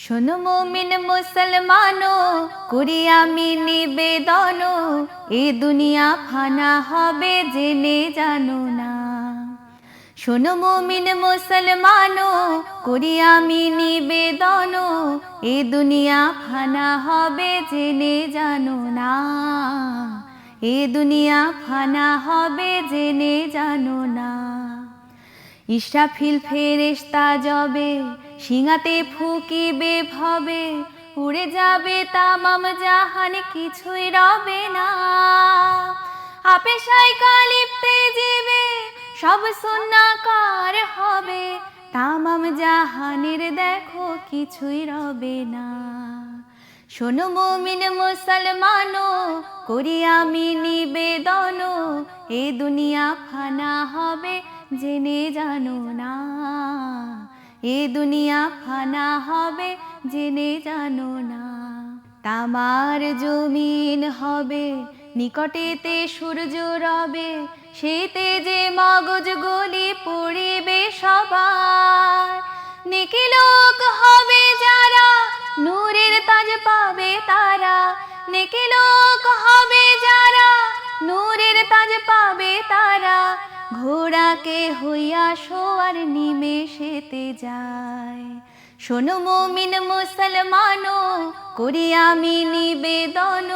শোনো মুমিন মুসলমানো, করি আমি নিবেদন, এ দুনিয়া ফানা হবে জেনে জানো না। শোনো মুমিন মুসলমানো, করি আমি নিবেদন, এ দুনিয়া ফানা হবে জেনে জানো না। এ দুনিয়া ফানা হবে জেনে জানো না। ইসরাফিল ফেরেশতা যবে সিঙাতে ফুঁকিবে ভবে, উড়ে যাবে তামাম জাহান কিছুই রবে না। আপে সাইকা লিপ্তে জিবে সব শূন্যাকার হবে, তামাম জাহানের দেখো কিছুই রবে না। শোনো মুমিন মুসলমানো, করি আমি নিবেদন, এ দুনিয়া ফানা হবে জেনে জানো না। এ দুনিয়া ফানা হবে জেনে জানো না। তামার জমিন হবে নিকটেতে সূর্য রবে, সেতে যে মগজ গলি পড়িবে সবার। নেকি লোক হবে যারা, নূরের তাজ পাবে তারা। নেকি লোক হবে যারা, নূরের তাজ পাবে তারা। ঘোড়াকে হইয়া শোয়ার নিমেষেতে যায়। শোনো মুমিন মুসলমানো, করি আমি নিবেদন,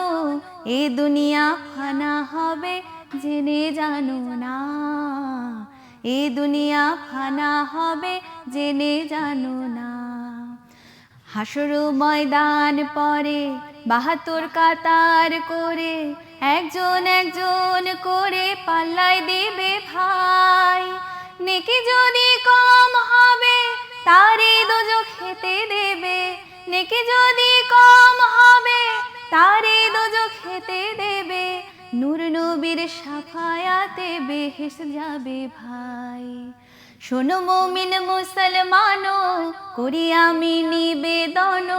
এ দুনিয়া ফানা হবে জেনে জানো না। এ দুনিয়া ফানা হবে জেনে জানো না। হাসর ময়দান পরে ৭২ কাতার করে, একজন একজন করে পাল্লায় দিবে ভাই। নেকি যদি কম হবে তারে দোজখেতে দেবে। নেকি যদি কম হবে তারে দোজখেতে দেবে। নূর নবীর শাফায়াতে বেহেশত যাবে ভাই। শোনো মুমিন মুসলমানো, করি আমি নিবেদন,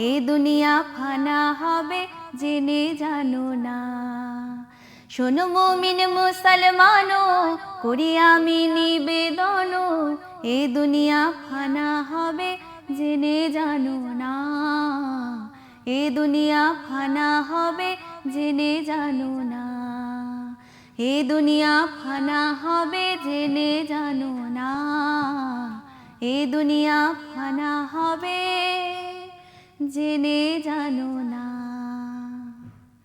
এ দুনিয়া ফানা হবে জেনে জানো না। শোনো মুমিন মুসলমানো, করি আমি নিবেদন, এ দুনিয়া ফানা হবে জেনে জানো না। এ দুনিয়া ফানা হবে জেনে জানো না। এ দুনিয়া ফানা হবে জেনে জানো না। এ দুনিয়া ফানা হবে জেনে জানো না।